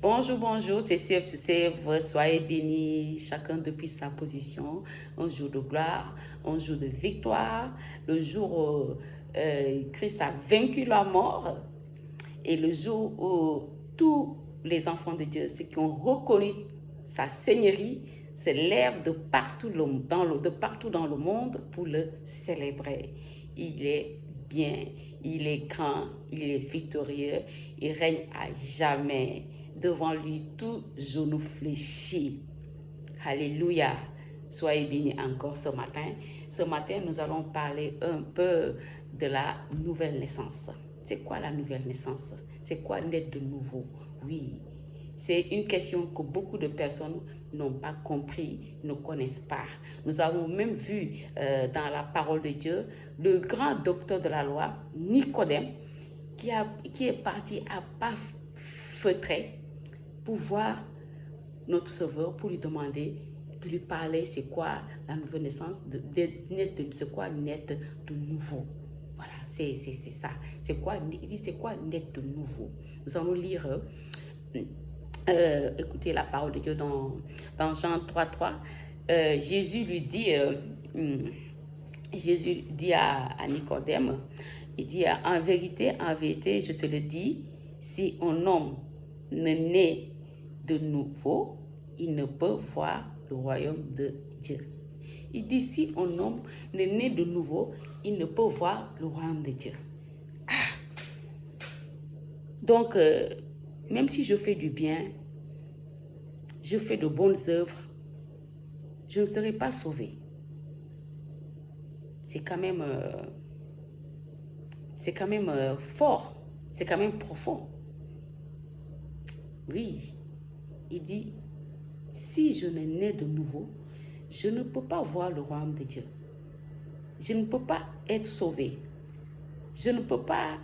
Bonjour, bonjour, c'est Save to Save. Soyez bénis, chacun depuis sa position. Un jour de gloire, un jour de victoire, le jour où Christ a vaincu la mort et le jour où tous les enfants de Dieu, ceux qui ont reconnu sa seigneurie, se lèvent de partout dans le monde pour le célébrer. Il est bien, il est grand, il est victorieux, il règne à jamais. Devant lui, tout genou fléchit. Alléluia. Soyez bénis encore ce matin. Ce matin, nous allons parler un peu de la nouvelle naissance. C'est quoi la nouvelle naissance? C'est quoi naître de nouveau? Oui, c'est une question que beaucoup de personnes n'ont pas compris, ne connaissent pas. Nous avons même vu dans la parole de Dieu le grand docteur de la loi, Nicodème, qui est parti à pas feutré pour voir notre Sauveur, pour lui demander, de lui parler, c'est quoi la nouvelle naissance, c'est quoi naître de nouveau. Voilà, c'est ça. Il dit, c'est quoi naître de nouveau? Nous allons lire, écoutez la parole de Dieu dans Jean 3:3. Jésus dit à Nicodème, il dit, en vérité, je te le dis, si un homme ne naît de nouveau, il ne peut voir le royaume de Dieu. Il dit, si un homme ne naît de nouveau, il ne peut voir le royaume de Dieu. Donc, même si je fais du bien, je fais de bonnes œuvres, je ne serai pas sauvé. C'est quand même fort, c'est quand même profond. Oui, il dit, si je ne nais de nouveau, je ne peux pas voir le royaume de Dieu. Je ne peux pas être sauvé. Je ne peux pas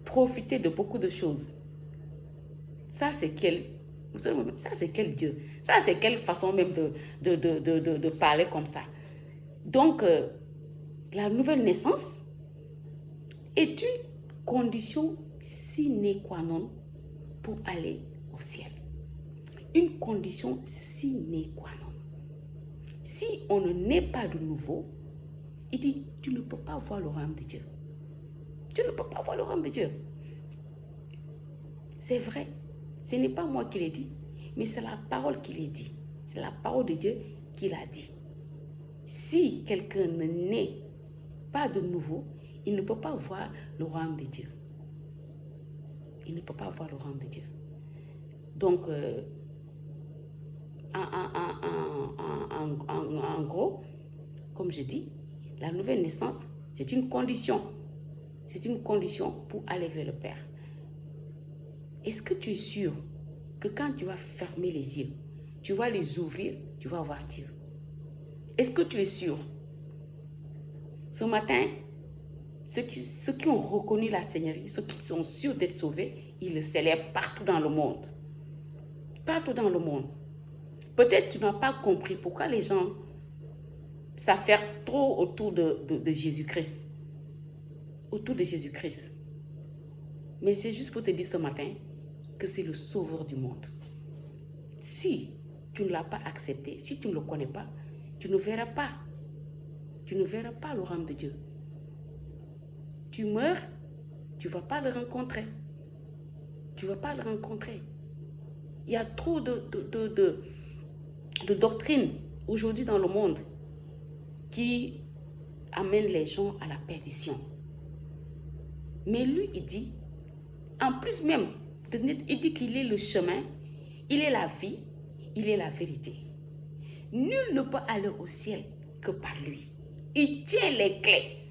profiter de beaucoup de choses. Ça, c'est quel Dieu? Ça, c'est quelle façon même de parler comme ça? Donc, la nouvelle naissance est une condition sine qua non pour aller au ciel. Une condition sine qua non. Si on ne naît pas de nouveau, il dit, tu ne peux pas voir le royaume de Dieu. Tu ne peux pas voir le royaume de Dieu. C'est vrai. Ce n'est pas moi qui l'ai dit, mais c'est la parole qui l'a dit. C'est la parole de Dieu qui l'a dit. Si quelqu'un ne naît pas de nouveau, il ne peut pas voir le royaume de Dieu. Il ne peut pas voir le royaume de Dieu. Donc, en gros, comme je dis, la nouvelle naissance, c'est une condition. C'est une condition pour aller vers le Père. Est-ce que tu es sûr que quand tu vas fermer les yeux, tu vas les ouvrir, tu vas voir Dieu? Est-ce que tu es sûr? Ce matin, ceux qui ont reconnu la Seigneurie, ceux qui sont sûrs d'être sauvés, ils le célèbrent partout dans le monde. Partout dans le monde. Peut-être tu n'as pas compris pourquoi les gens s'affairent trop autour de Jésus-Christ. Autour de Jésus-Christ. Mais c'est juste pour te dire ce matin que c'est le sauveur du monde. Si tu ne l'as pas accepté, si tu ne le connais pas, tu ne verras pas. Tu ne verras pas le royaume de Dieu. Tu meurs, tu ne vas pas le rencontrer. Tu ne vas pas le rencontrer. Il y a trop de doctrines aujourd'hui dans le monde qui amènent les gens à la perdition. Mais lui, il dit, en plus même, il dit qu'il est le chemin, il est la vie, il est la vérité. Nul ne peut aller au ciel que par lui. Il tient les clés.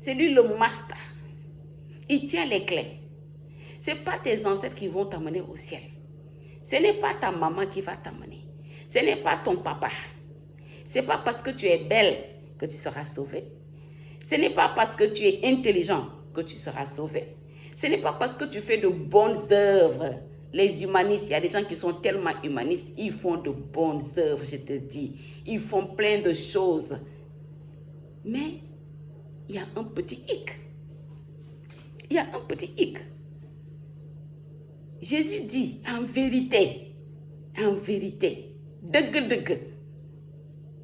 C'est lui le master. Il tient les clés. Ce n'est pas tes ancêtres qui vont t'amener au ciel. Ce n'est pas ta maman qui va t'amener. Ce n'est pas ton papa. Ce n'est pas parce que tu es belle que tu seras sauvé. Ce n'est pas parce que tu es intelligent que tu seras sauvé. Ce n'est pas parce que tu fais de bonnes œuvres. Les humanistes, il y a des gens qui sont tellement humanistes, ils font de bonnes œuvres, je te dis. Ils font plein de choses. Mais il y a un petit hic. Il y a un petit hic. Jésus dit en vérité, dëgg-dëgg,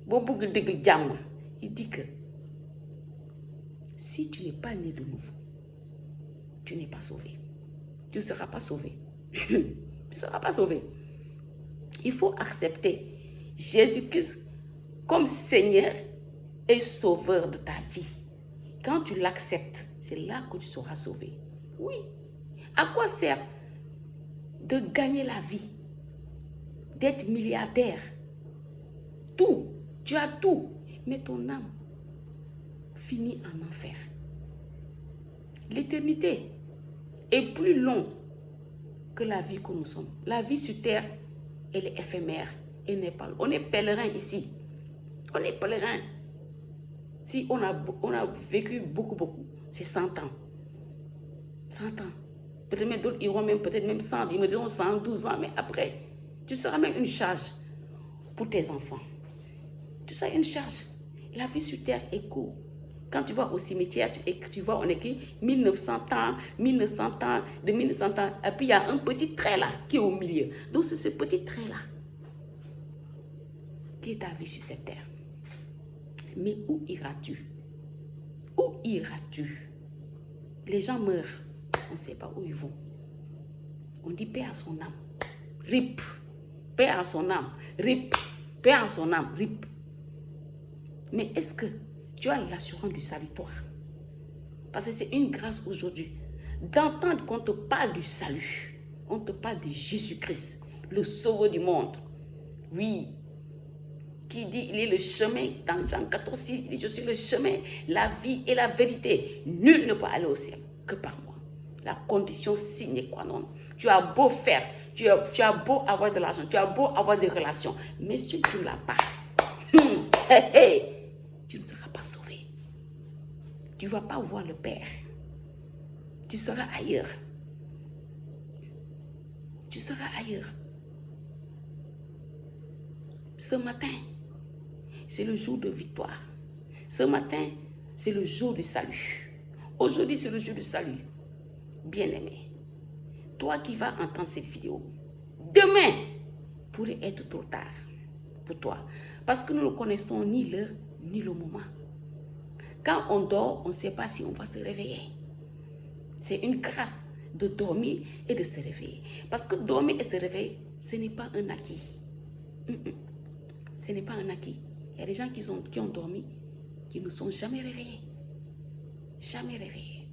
boo bëgg dëgg jàmm, il dit que si tu n'es pas né de nouveau, tu n'es pas sauvé. Tu ne seras pas sauvé. Tu ne seras pas sauvé. Il faut accepter Jésus-Christ comme Seigneur et Sauveur de ta vie. Quand tu l'acceptes, c'est là que tu seras sauvé. Oui. À quoi sert de gagner la vie, d'être milliardaire? Tout. Tu as tout. Mais ton âme finit en enfer. L'éternité est plus longue que la vie que nous sommes. La vie sur terre, elle est éphémère. Elle n'est pas. On est pèlerin ici. On est pèlerin. Si on a vécu beaucoup, c'est 100 ans. 100 ans. Peut-être même d'autres iront même, peut-être même 100, ils me diront 112 ans, mais après, tu seras même une charge pour tes enfants. Tu seras une charge. La vie sur terre est courte. Quand tu vas au cimetière, tu vois, on écrit 1900 ans, 1900 ans, de 1900 ans, et puis il y a un petit trait là qui est au milieu. Donc c'est ce petit trait là qui est ta vie sur cette terre. Mais où iras-tu? Où iras-tu? Les gens meurent, on ne sait pas où ils vont. On dit paix à son âme, rip, paix à son âme, rip, paix à son âme, rip. Mais est-ce que tu as l'assurance du salut, toi? Parce que c'est une grâce aujourd'hui d'entendre qu'on te parle du salut. On te parle de Jésus-Christ, le sauveur du monde. Oui. Qui dit, il est le chemin, dans Jean 14, 6, il dit, je suis le chemin, la vie et la vérité. Nul ne peut aller au ciel que par moi. La condition sine qua non. Tu as beau faire, tu as beau avoir de l'argent, tu as beau avoir des relations, mais si tu ne l'as pas, tu ne seras pas sauvé. Tu ne vas pas voir le Père. Tu seras ailleurs. Tu seras ailleurs. Ce matin, c'est le jour de victoire. Ce matin, c'est le jour du salut. Aujourd'hui, c'est le jour du salut. Bien-aimé, toi qui vas entendre cette vidéo, demain pourrait être trop tard pour toi. Parce que nous ne connaissons ni l'heure, ni le moment. Quand on dort, on ne sait pas si on va se réveiller. C'est une grâce de dormir et de se réveiller. Parce que dormir et se réveiller, ce n'est pas un acquis. Ce n'est pas un acquis. Il y a des gens qui ont dormi, qui ne sont jamais réveillés. Jamais réveillés.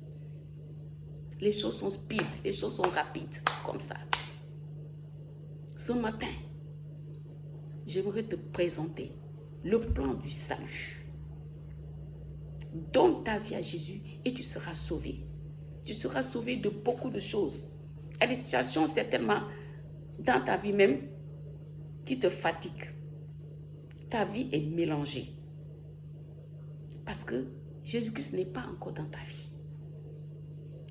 Les choses sont speed, les choses sont rapides, comme ça. Ce matin, j'aimerais te présenter le plan du salut. Donne ta vie à Jésus et tu seras sauvé. Tu seras sauvé de beaucoup de choses. Il y a des situations certainement dans ta vie même qui te fatiguent. Ta vie est mélangée. Parce que Jésus-Christ n'est pas encore dans ta vie.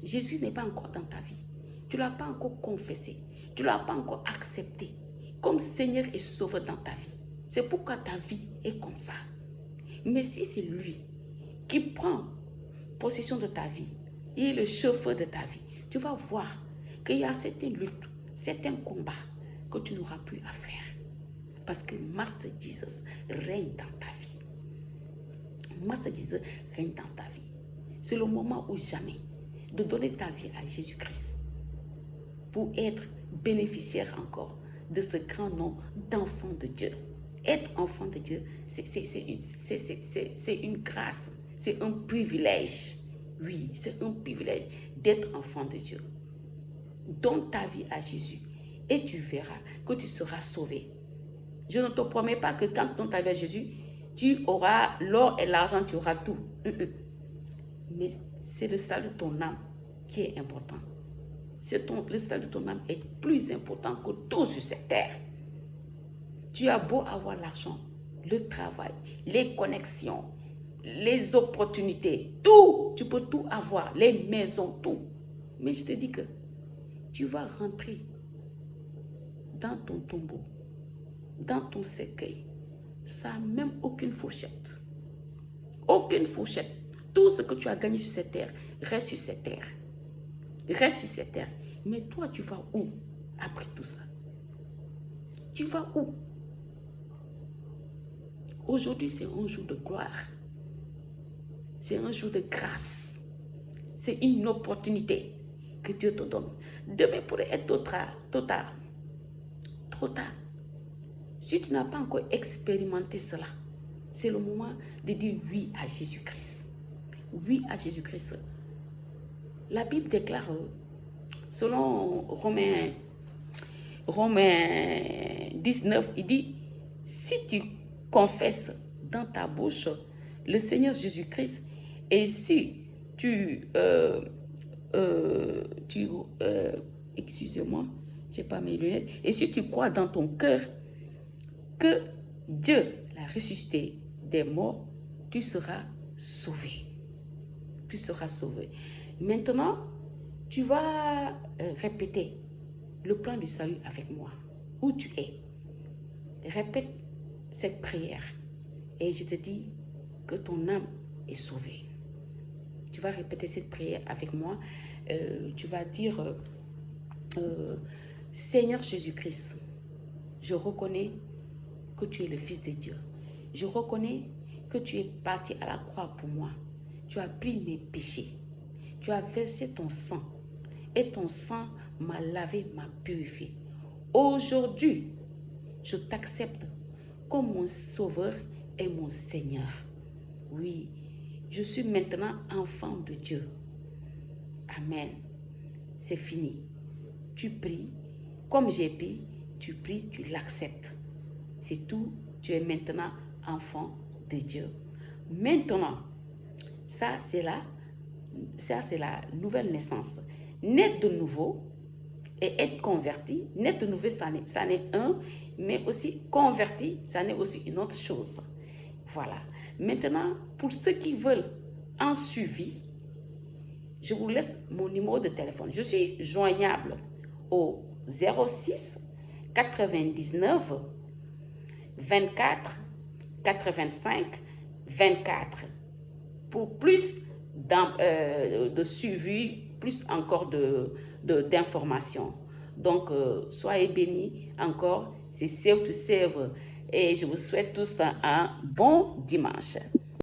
Jésus n'est pas encore dans ta vie. Tu ne l'as pas encore confessé. Tu ne l'as pas encore accepté comme Seigneur et Sauveur dans ta vie. C'est pourquoi ta vie est comme ça. Mais si c'est lui qui prend possession de ta vie, il est le chauffeur de ta vie, tu vas voir qu'il y a certaines luttes, certains combats que tu n'auras plus à faire. Parce que Master Jesus règne dans ta vie. Master Jesus règne dans ta vie. C'est le moment ou jamais de donner ta vie à Jésus-Christ pour être bénéficiaire encore de ce grand nom d'enfant de Dieu. Être enfant de Dieu, c'est une grâce, c'est un privilège. Oui, c'est un privilège d'être enfant de Dieu. Donne ta vie à Jésus et tu verras que tu seras sauvé. Je ne te promets pas que quand tu donnes ta vie à Jésus, tu auras l'or et l'argent, tu auras tout. Mais c'est le salut de ton âme qui est important. Le salut de ton âme est plus important que tout sur cette terre. Tu as beau avoir l'argent, le travail, les connexions, les opportunités, tout, tu peux tout avoir, les maisons, tout. Mais je te dis que tu vas rentrer dans ton tombeau, dans ton cercueil, sans même aucune fourchette. Aucune fourchette. Tout ce que tu as gagné sur cette terre reste sur cette terre. Reste sur cette terre. Mais toi, tu vas où après tout ça? Tu vas où? Aujourd'hui, c'est un jour de gloire. C'est un jour de grâce. C'est une opportunité que Dieu te donne. Demain pourrait être trop tard. Trop tard. Trop tard. Si tu n'as pas encore expérimenté cela, c'est le moment de dire oui à Jésus-Christ. Oui à Jésus-Christ. La Bible déclare, selon Romains 19, il dit, si tu confesses dans ta bouche le Seigneur Jésus-Christ et si excusez-moi, j'ai pas mes lunettes, et si tu crois dans ton cœur que Dieu l'a ressuscité des morts, tu seras sauvé. Tu seras sauvé. Maintenant, tu vas répéter le plan du salut avec moi. Où tu es, répète cette prière et je te dis que ton âme est sauvée. Tu vas répéter cette prière avec moi. Tu vas dire, Seigneur Jésus-Christ, je reconnais que tu es le Fils de Dieu. Je reconnais que tu es parti à la croix pour moi. Tu as pris mes péchés. Tu as versé ton sang. Et ton sang m'a lavé, m'a purifié. Aujourd'hui, je t'accepte comme mon sauveur et mon Seigneur. Oui, je suis maintenant enfant de Dieu. Amen. C'est fini. Tu pries. Comme j'ai pris, tu pries, tu l'acceptes. C'est tout. Tu es maintenant enfant de Dieu. Maintenant, ça c'est la nouvelle naissance. Naître de nouveau et être converti. Naître de nouveau, ça n'est un, mais aussi converti, ça n'est aussi une autre chose. Voilà. Maintenant, pour ceux qui veulent un suivi, je vous laisse mon numéro de téléphone. Je suis joignable au 06 99 24 85 24 pour plus de suivi, plus encore d'informations. Donc, soyez bénis encore. C'est Save to Save et je vous souhaite tous un bon dimanche.